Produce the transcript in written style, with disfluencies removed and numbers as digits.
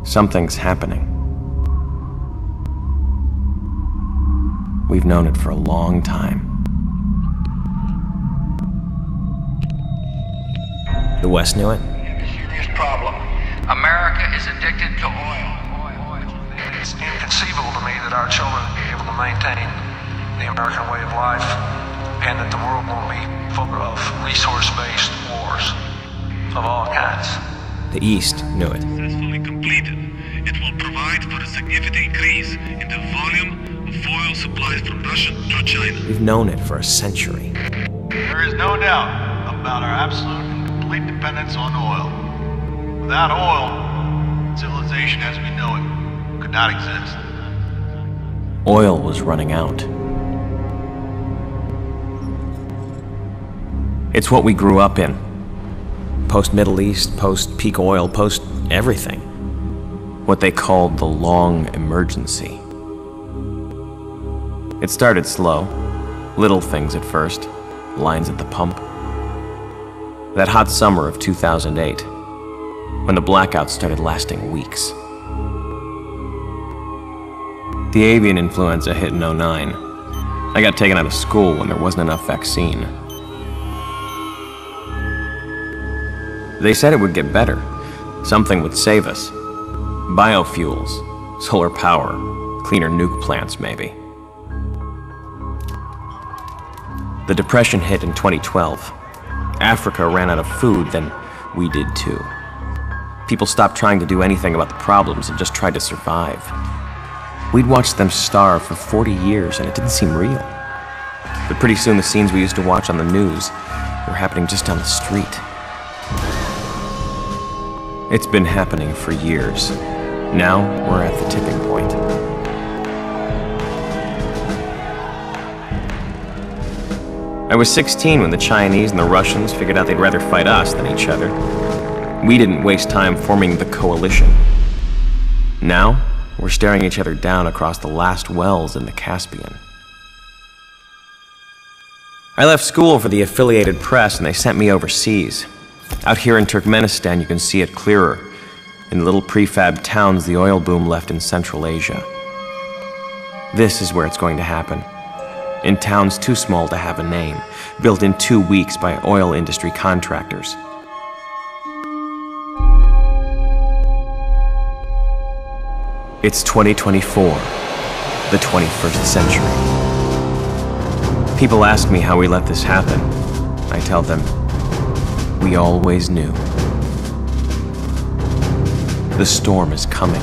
Something's happening. We've known it for a long time. The West knew it? Serious problem. America is addicted to oil. It's inconceivable to me that our children will be able to maintain the American way of life and that the world won't be full of resource-based wars of all kinds. The East knew it. Successfully completed, it will provide for a significant increase in the volume of oil supplies from Russia to China. We've known it for a century. There is no doubt about our absolute and complete dependence on oil. Without oil, civilization as we know it could not exist. Oil was running out. It's what we grew up in. Post-Middle East, post-peak oil, post-everything. What they called the long emergency. It started slow. Little things at first. Lines at the pump. That hot summer of 2008, when the blackouts started lasting weeks. The avian influenza hit in '09. I got taken out of school when there wasn't enough vaccine. They said it would get better. Something would save us. Biofuels, solar power, cleaner nuke plants maybe. The Depression hit in 2012. Africa ran out of food, then we did too. People stopped trying to do anything about the problems and just tried to survive. We'd watched them starve for 40 years and it didn't seem real. But pretty soon the scenes we used to watch on the news were happening just down the street. It's been happening for years. Now we're at the tipping point. I was 16 when the Chinese and the Russians figured out they'd rather fight us than each other. We didn't waste time forming the coalition. Now, we're staring each other down across the last wells in the Caspian. I left school for the Affiliated Press and they sent me overseas. Out here in Turkmenistan, you can see it clearer. In the little prefab towns the oil boom left in Central Asia. This is where it's going to happen. In towns too small to have a name, built in 2 weeks by oil industry contractors. It's 2024, the 21st century. People ask me how we let this happen. I tell them, we always knew. The storm is coming.